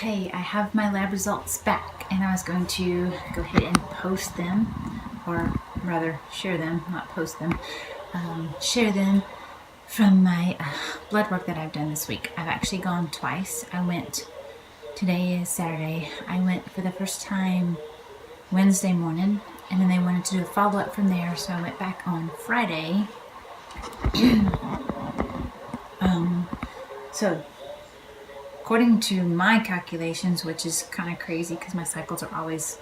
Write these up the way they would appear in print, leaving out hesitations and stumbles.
Okay, I have my lab results back, and I was going to go ahead and post them, or rather share them, not post them, share them from my blood work that I've done this week. I've actually gone twice. Today is Saturday, I went for the first time Wednesday morning, and then they wanted to do a follow-up from there, so I went back on Friday. So according to my calculations, which is kind of crazy because my cycles are always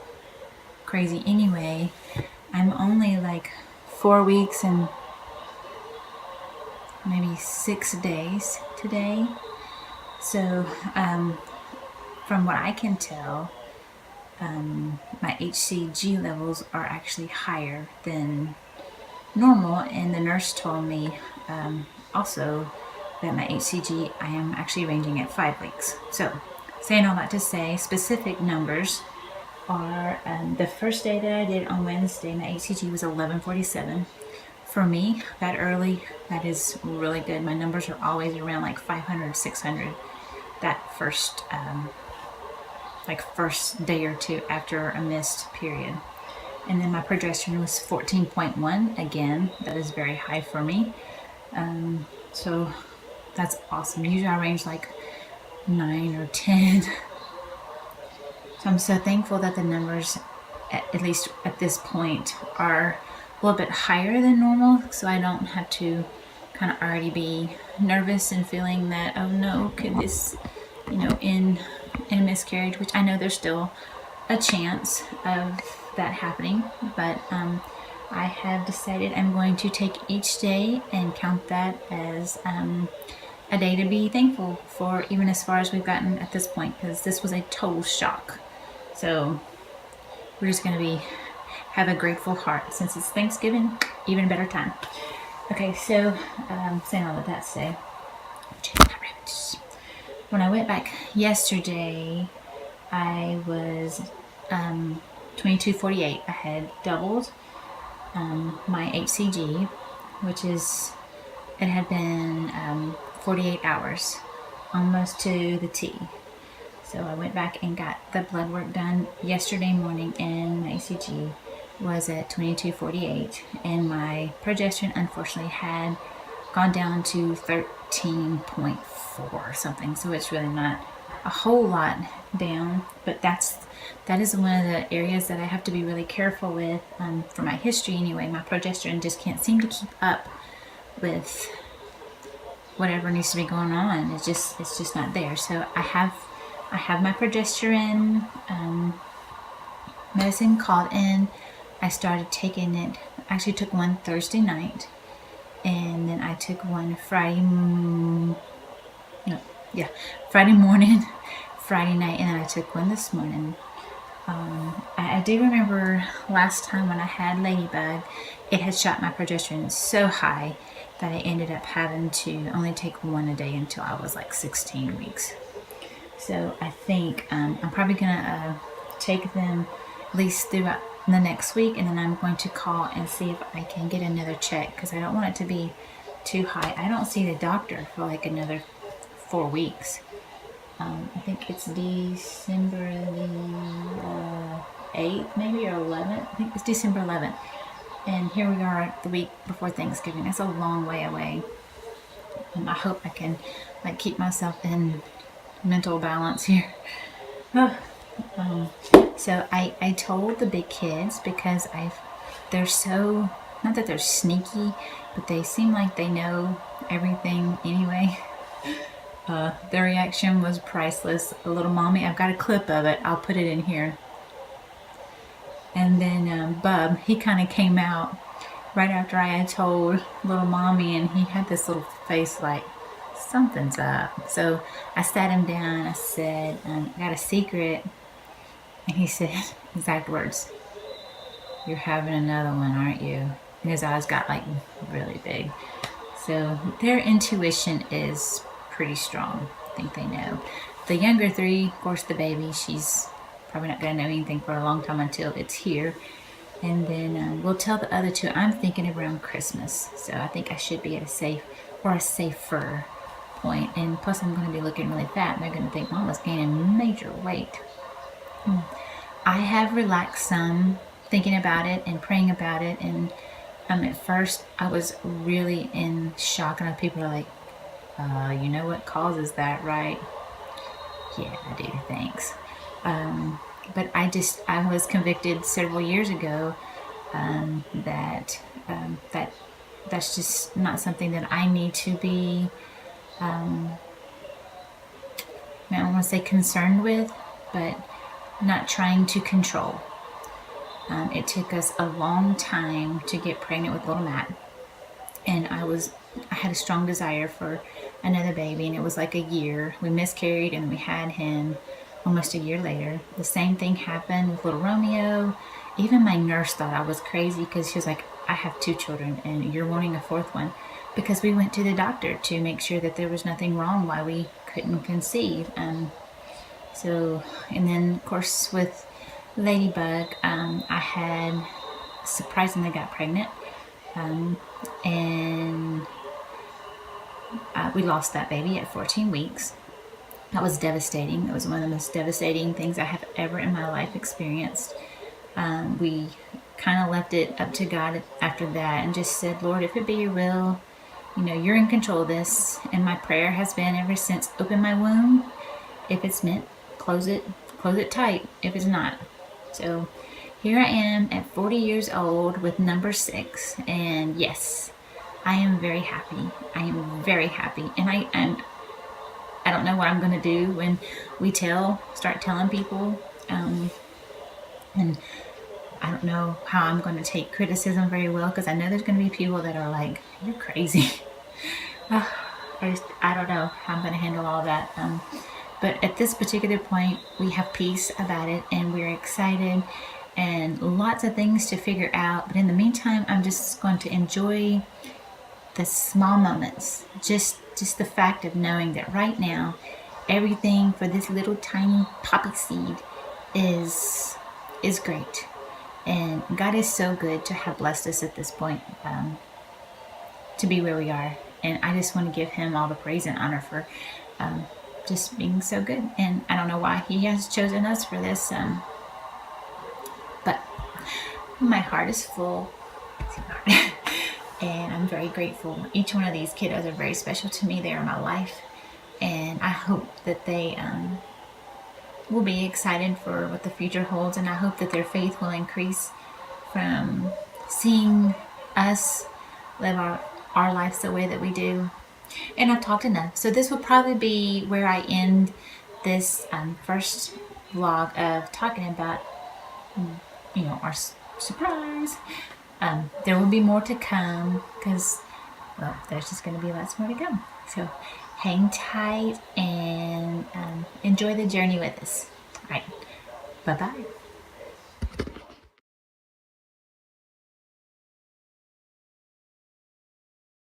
crazy anyway, I'm only like 4 weeks and maybe 6 days today. So from what I can tell, my HCG levels are actually higher than normal, and the nurse told me also that my HCG, I am actually ranging at 5 weeks. So saying all that to say, specific numbers are the first day that I did on Wednesday, my HCG was 1147. For me, that early, that is really good. My numbers are always around like 500, 600 that first day or two after a missed period. And then my progesterone was 14.1. Again, that is very high for me. So that's awesome. Usually I range like 9 or 10. So I'm so thankful that the numbers, at least at this point, are a little bit higher than normal, so I don't have to kind of already be nervous and feeling that, oh no, could this, end in a miscarriage, which I know there's still a chance of that happening, but I have decided I'm going to take each day and count that as a day to be thankful for, even as far as we've gotten at this point, because this was a total shock. So we're just going to have a grateful heart. Since it's Thanksgiving, even better time. Okay, so saying all of that to say, when I went back yesterday, I was 2248. I had doubled my HCG, which is, it had been 48 hours, almost to the T. So I went back and got the blood work done yesterday morning, and my HCG was at 2248, and my progesterone unfortunately had gone down to 13.4 or something. So it's really not a whole lot down, but that is one of the areas that I have to be really careful with. For my history anyway, my progesterone just can't seem to keep up with whatever needs to be going on. It's just not there. So I have my progesterone medicine called in. I started taking it. I actually took one Thursday night, and then I took one Friday morning, Friday night, and then I took one this morning. I do remember last time when I had Ladybug, it had shot my progesterone so high that I ended up having to only take one a day until I was like 16 weeks. So I think I'm probably gonna take them at least throughout the next week, and then I'm going to call and see if I can get another check, because I don't want it to be too high. I don't see the doctor for like another 4 weeks. I think it's December the 8th maybe, or 11th. I think it's December 11th. And here we are the week before Thanksgiving. That's a long way away. I hope I can keep myself in mental balance here. So I told the big kids, because they're so, not that they're sneaky, but they seem like they know everything anyway. Their reaction was priceless. A little mommy, I've got a clip of it. I'll put it in here. And then Bub, he kind of came out right after I had told little mommy, and he had this little face like, something's up. So I sat him down. I said, I got a secret. And he said, exact words, "You're having another one, aren't you?" And his eyes got like really big. So their intuition is pretty strong. I think they know. The younger 3, of course, the baby, she's probably not going to know anything for a long time until it's here. And then we'll tell the other 2, I'm thinking around Christmas. So I think I should be at a safer point, and plus I'm going to be looking really fat, and they're going to think Mama's gaining major weight. I have relaxed some thinking about it and praying about it, and at first I was really in shock, and people are like, you know what causes that, right? Yeah, I do, thanks. But I was convicted several years ago that that's just not something that I need to be, I don't want to say concerned with, but not trying to control. It took us a long time to get pregnant with little Matt, and I had a strong desire for another baby, and it was like a year. We miscarried and we had him almost a year later. The same thing happened with little Romeo. Even my nurse thought I was crazy because she was like, I have 2 children and you're wanting a 4th one, because we went to the doctor to make sure that there was nothing wrong why we couldn't conceive. And then of course with Ladybug, I had surprisingly got pregnant, and we lost that baby at 14 weeks. That was devastating. It was one of the most devastating things I have ever in my life experienced. We kind of left it up to God after that and just said, Lord, if it be your will, you're in control of this. And my prayer has been ever since, open my womb. If it's meant, close it tight if it's not. So here I am at 40 years old with number 6, and yes, I am very happy. I am very happy, and I don't know what I'm going to do when we start telling people, and I don't know how I'm going to take criticism very well, because I know there's going to be people that are like, you're crazy. I don't know how I'm going to handle all that. But at this particular point, we have peace about it, and we're excited, and lots of things to figure out. But in the meantime, I'm just going to enjoy the small moments. Just the fact of knowing that right now, everything for this little tiny poppy seed is great. And God is so good to have blessed us at this point, to be where we are. And I just want to give him all the praise and honor for just being so good. And I don't know why he has chosen us for this, but my heart is full. And I'm very grateful. Each one of these kiddos are very special to me. They are my life, and I hope that they will be excited for what the future holds, and I hope that their faith will increase from seeing us live our lives the way that we do. And I've talked enough, so this will probably be where I end this first vlog of talking about our surprise. There will be more to come, because there's just going to be lots more to come. So hang tight and enjoy the journey with us. All right, bye-bye.